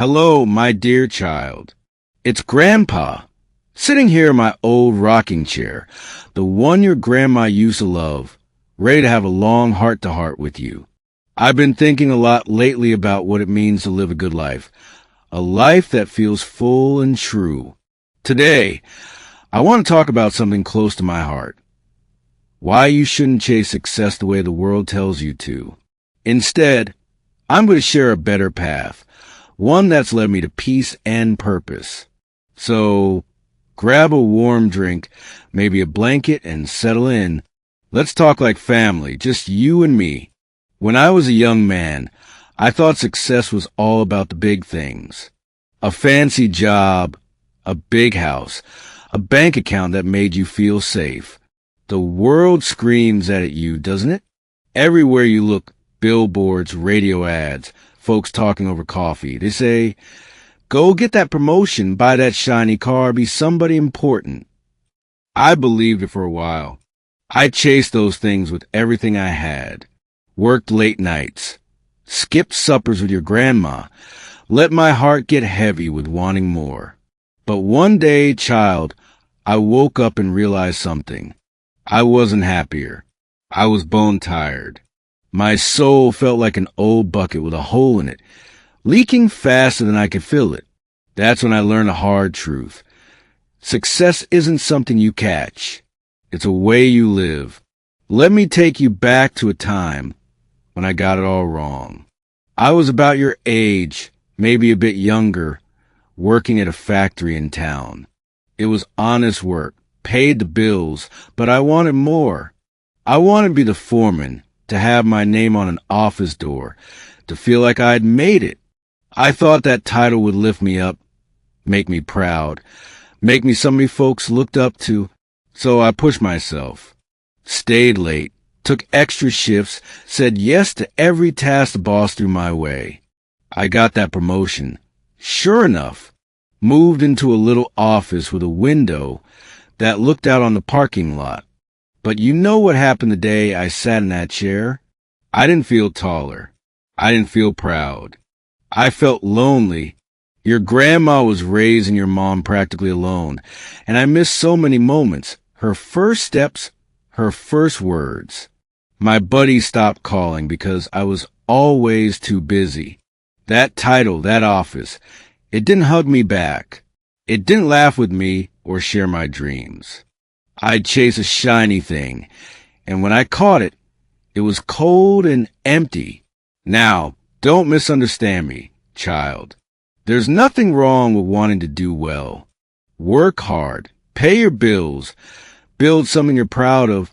Hello, my dear child. It's Grandpa, sitting here in my old rocking chair, the one your grandma used to love, ready to have a long heart-to-heart with you. I've been thinking a lot lately about what it means to live a good life, a life that feels full and true. Today, I want to talk about something close to my heart. Why you shouldn't chase success the way the world tells you to. Instead, I'm going to share a better path, one that's led me to peace and purpose. So, grab a warm drink, maybe a blanket, and settle in. Let's talk like family, just you and me. When I was a young man, I thought success was all about the big things. A fancy job, a big house, a bank account that made you feel safe. The world screams at you, doesn't it? Everywhere you look, billboards, radio ads, folks talking over coffee. They say, go get that promotion, buy that shiny car, be somebody important. I believed it for a while. I chased those things with everything I had. Worked late nights. Skipped suppers with your grandma. Let my heart get heavy with wanting more. But one day, child, I woke up and realized something. I wasn't happier. I was bone tired. My soul felt like an old bucket with a hole in it, leaking faster than I could fill it. That's when I learned a hard truth. Success isn't something you catch. It's a way you live. Let me take you back to a time when I got it all wrong. I was about your age, maybe a bit younger, working at a factory in town. It was honest work, paid the bills, but I wanted more. I wanted to be the foreman, to have my name on an office door, to feel like I'd made it. I thought that title would lift me up, make me proud, make me somebody folks looked up to. So I pushed myself, stayed late, took extra shifts, said yes to every task the boss threw my way. I got that promotion. Sure enough, moved into a little office with a window that looked out on the parking lot. But you know what happened the day I sat in that chair? I didn't feel taller. I didn't feel proud. I felt lonely. Your grandma was raising your mom practically alone, and I missed so many moments. Her first steps, her first words. My buddies stopped calling because I was always too busy. That title, that office, it didn't hug me back. It didn't laugh with me or share my dreams. I'd chase a shiny thing, and when I caught it, it was cold and empty. Now, don't misunderstand me, child. There's nothing wrong with wanting to do well. Work hard, pay your bills, build something you're proud of.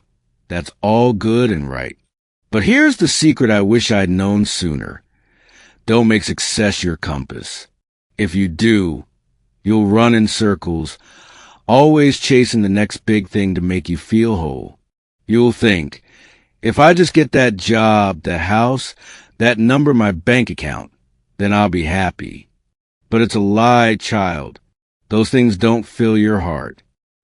That's all good and right. But here's the secret I wish I'd known sooner. Don't make success your compass. If you do, you'll run in circles, always chasing the next big thing to make you feel whole. You'll think, if I just get that job, that house, that number in my bank account, then I'll be happy. But it's a lie, child. Those things don't fill your heart.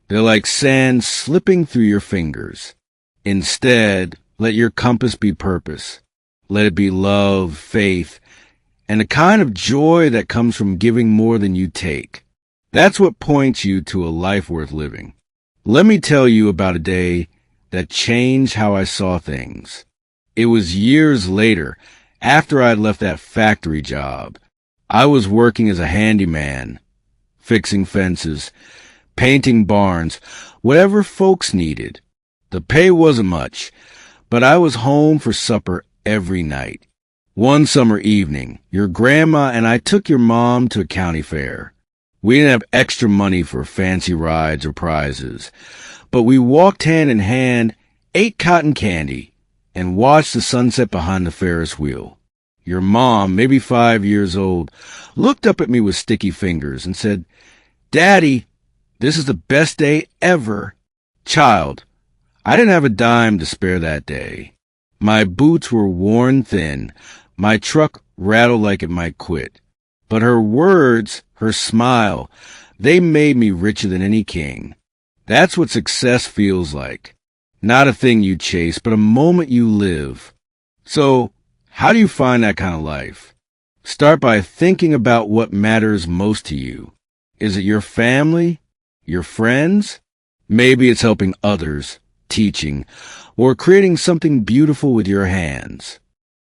They're like sand slipping through your fingers. Instead, let your compass be purpose. Let it be love, faith, and a kind of joy that comes from giving more than you take. That's what points you to a life worth living. Let me tell you about a day that changed how I saw things. It was years later, after I'd left that factory job. I was working as a handyman, fixing fences, painting barns, whatever folks needed. The pay wasn't much, but I was home for supper every night. One summer evening, your grandma and I took your mom to a county fair. We didn't have extra money for fancy rides or prizes, but we walked hand in hand, ate cotton candy, and watched the sunset behind the Ferris wheel. Your mom, maybe 5 years old, looked up at me with sticky fingers and said, "Daddy, this is the best day ever." Child, I didn't have a dime to spare that day. My boots were worn thin. My truck rattled like it might quit. But her words, her smile, they made me richer than any king. That's what success feels like. Not a thing you chase, but a moment you live. So, how do you find that kind of life? Start by thinking about what matters most to you. Is it your family? Your friends? Maybe it's helping others, teaching, or creating something beautiful with your hands.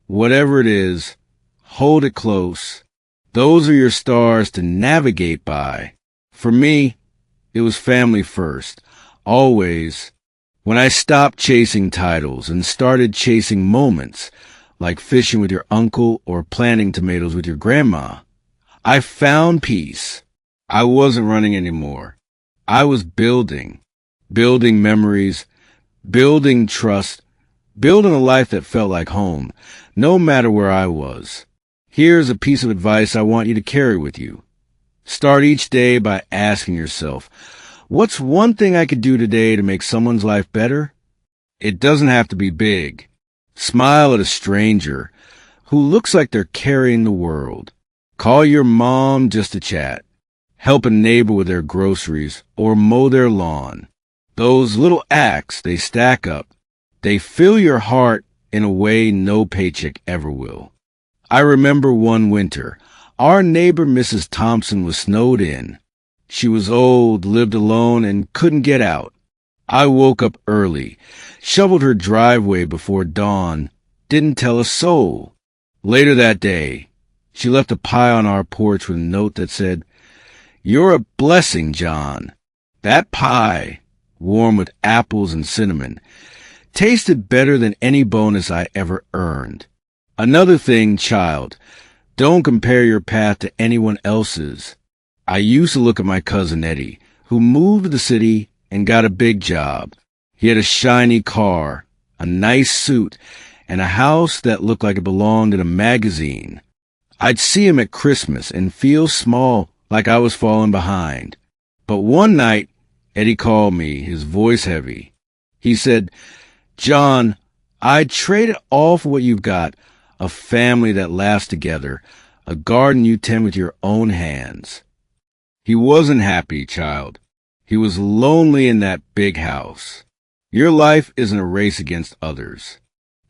Whatever it is, hold it close. Those are your stars to navigate by. For me, it was family first, always. When I stopped chasing titles and started chasing moments, like fishing with your uncle or planting tomatoes with your grandma, I found peace. I wasn't running anymore. I was building memories, building trust, building a life that felt like home, no matter where I was. Here's a piece of advice I want you to carry with you. Start each day by asking yourself, what's one thing I could do today to make someone's life better? It doesn't have to be big. Smile at a stranger who looks like they're carrying the world. Call your mom just to chat. Help a neighbor with their groceries or mow their lawn. Those little acts, they stack up. They fill your heart in a way no paycheck ever will. I remember one winter, our neighbor Mrs. Thompson was snowed in. She was old, lived alone, and couldn't get out. I woke up early, shoveled her driveway before dawn, didn't tell a soul. Later that day, she left a pie on our porch with a note that said, "You're a blessing, John." That pie, warm with apples and cinnamon, tasted better than any bonus I ever earned. Another thing, child, don't compare your path to anyone else's. I used to look at my cousin Eddie, who moved to the city and got a big job. He had a shiny car, a nice suit, and a house that looked like it belonged in a magazine. I'd see him at Christmas and feel small, like I was falling behind. But one night, Eddie called me, his voice heavy. He said, "John, I'd trade it all for what you've got, a family that laughs together, a garden you tend with your own hands." He wasn't happy, child. He was lonely in that big house. Your life isn't a race against others.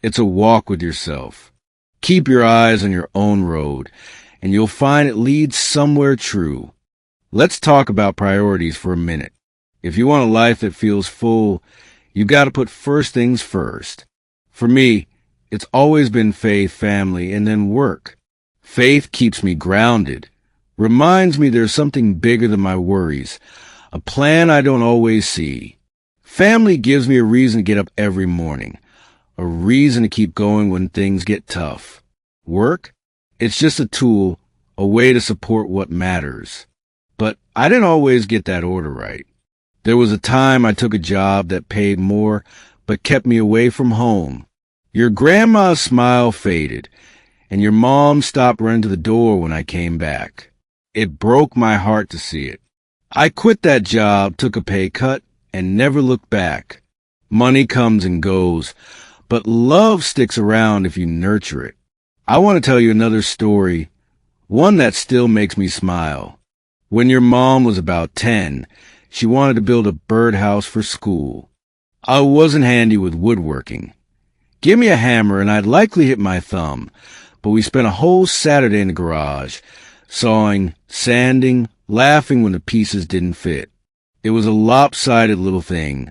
It's a walk with yourself. Keep your eyes on your own road, and you'll find it leads somewhere true. Let's talk about priorities for a minute. If you want a life that feels full, you got to put first things first. For me, it's always been faith, family, and then work. Faith keeps me grounded, reminds me there's something bigger than my worries, a plan I don't always see. Family gives me a reason to get up every morning, a reason to keep going when things get tough. Work? It's just a tool, a way to support what matters. But I didn't always get that order right. There was a time I took a job that paid more, but kept me away from home. Your grandma's smile faded, and your mom stopped running to the door when I came back. It broke my heart to see it. I quit that job, took a pay cut, and never looked back. Money comes and goes, but love sticks around if you nurture it. I want to tell you another story, one that still makes me smile. When your mom was about 10, she wanted to build a birdhouse for school. I wasn't handy with woodworking. Give me a hammer and I'd likely hit my thumb, but we spent a whole Saturday in the garage, sawing, sanding, laughing when the pieces didn't fit. It was a lopsided little thing,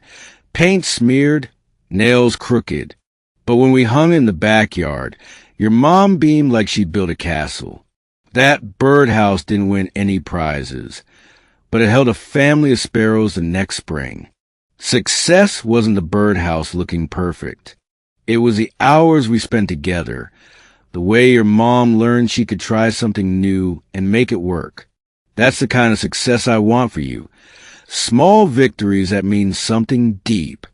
paint smeared, nails crooked. But when we hung in the backyard, your mom beamed like she'd built a castle. That birdhouse didn't win any prizes, but it held a family of sparrows the next spring. Success wasn't the birdhouse looking perfect. It was the hours we spent together, the way your mom learned she could try something new and make it work. That's the kind of success I want for you. Small victories that mean something deep.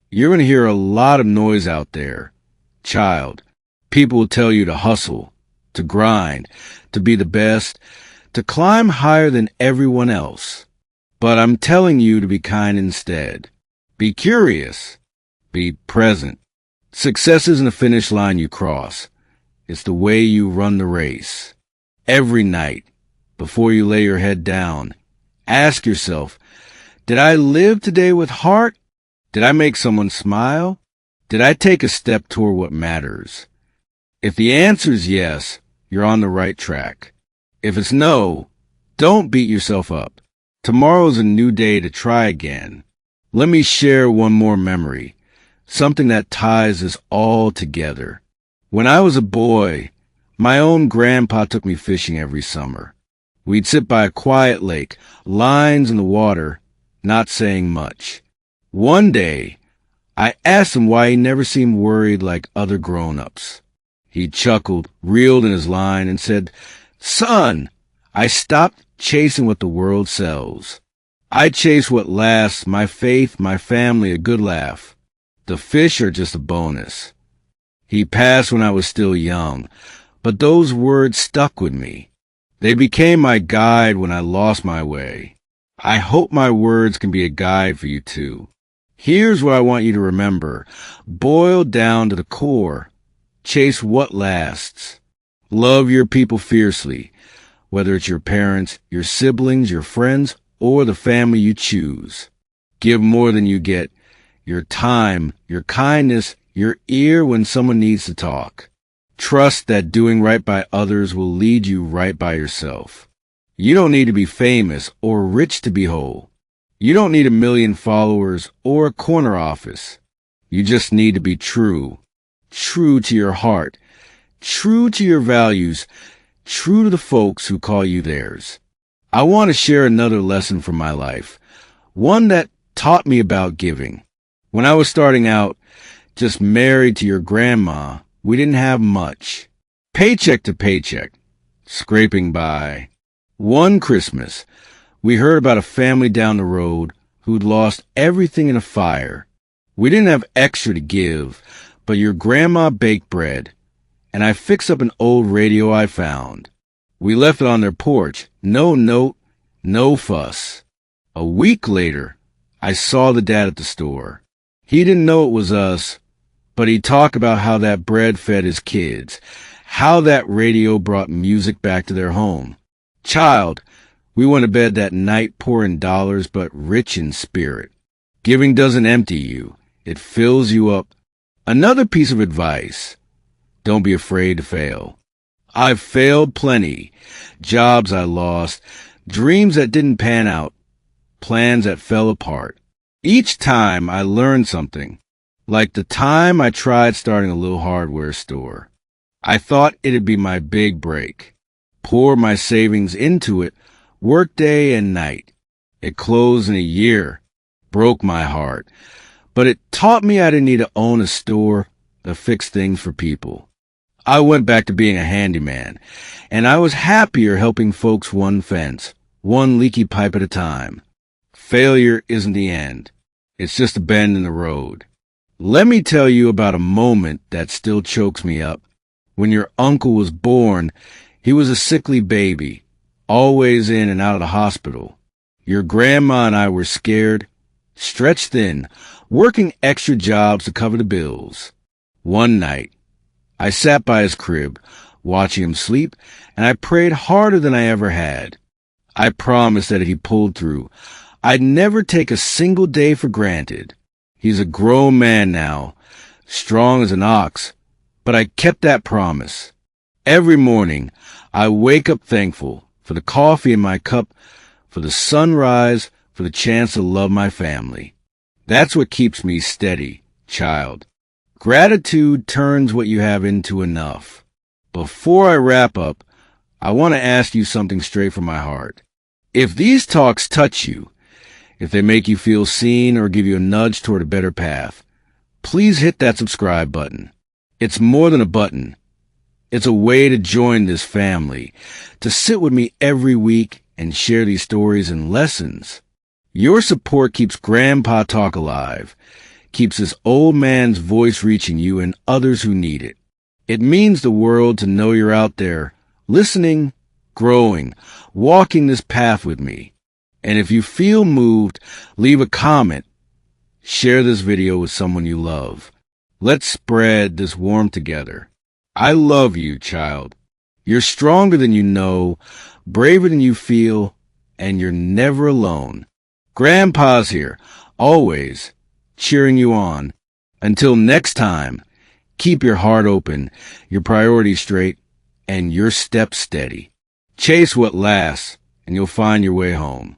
You're going to hear a lot of noise out there. Child, people will tell you to hustle, to grind, to be the best, to climb higher than everyone else. But I'm telling you to be kind instead. Be curious. Be present. Success isn't a finish line you cross. It's the way you run the race. Every night, before you lay your head down, ask yourself, did I live today with heart? Did I make someone smile? Did I take a step toward what matters? If the answer is yes, you're on the right track. If it's no, don't beat yourself up. Tomorrow's a new day to try again. Let me share one more memory, something that ties us all together. When I was a boy, my own grandpa took me fishing every summer. We'd sit by a quiet lake, lines in the water, not saying much. One day, I asked him why he never seemed worried like other grown-ups. He chuckled, reeled in his line, and said, "Son, I stopped chasing what the world sells. I chase what lasts, my faith, my family, a good laugh. The fish are just a bonus." He passed when I was still young, but those words stuck with me. They became my guide when I lost my way. I hope my words can be a guide for you too. Here's what I want you to remember. Boiled down to the core, chase what lasts. Love your people fiercely, whether it's your parents, your siblings, your friends, or the family you choose. Give more than you get. Your time, your kindness, your ear when someone needs to talk. Trust that doing right by others will lead you right by yourself. You don't need to be famous or rich to be whole. You don't need 1,000,000 followers or a corner office. You just need to be true. True to your heart. True to your values. True to the folks who call you theirs. I want to share another lesson from my life. One that taught me about giving. When I was starting out, just married to your grandma, we didn't have much. Paycheck to paycheck. Scraping by. One Christmas, we heard about a family down the road who'd lost everything in a fire. We didn't have extra to give, but your grandma baked bread, and I fixed up an old radio I found. We left it on their porch. No note, no fuss. A week later, I saw the dad at the store. He didn't know it was us, but he talked about how that bread fed his kids, how that radio brought music back to their home. Child, we went to bed that night poor in dollars, but rich in spirit. Giving doesn't empty you. It fills you up. Another piece of advice. Don't be afraid to fail. I've failed plenty. Jobs I lost, dreams that didn't pan out, plans that fell apart. Each time I learned something, like the time I tried starting a little hardware store. I thought it'd be my big break. Pour my savings into it, work day and night. It closed in a year, broke my heart. But it taught me I didn't need to own a store to fix things for people. I went back to being a handyman, and I was happier helping folks one fence, one leaky pipe at a time. Failure isn't the end. It's just a bend in the road. Let me tell you about a moment that still chokes me up. When your uncle was born, he was a sickly baby, always in and out of the hospital. Your grandma and I were scared, stretched thin, working extra jobs to cover the bills. One night, I sat by his crib, watching him sleep, and I prayed harder than I ever had. I promised that if he pulled through, I'd never take a single day for granted. He's a grown man now, strong as an ox, but I kept that promise. Every morning, I wake up thankful for the coffee in my cup, for the sunrise, for the chance to love my family. That's what keeps me steady, child. Gratitude turns what you have into enough. Before I wrap up, I want to ask you something straight from my heart. If these talks touch you, if they make you feel seen or give you a nudge toward a better path, please hit that subscribe button. It's more than a button. It's a way to join this family, to sit with me every week and share these stories and lessons. Your support keeps Grandpa Talk alive, keeps this old man's voice reaching you and others who need it. It means the world to know you're out there, listening, growing, walking this path with me. And if you feel moved, leave a comment. Share this video with someone you love. Let's spread this warmth together. I love you, child. You're stronger than you know, braver than you feel, and you're never alone. Grandpa's here, always, cheering you on. Until next time, keep your heart open, your priorities straight, and your step steady. Chase what lasts, and you'll find your way home.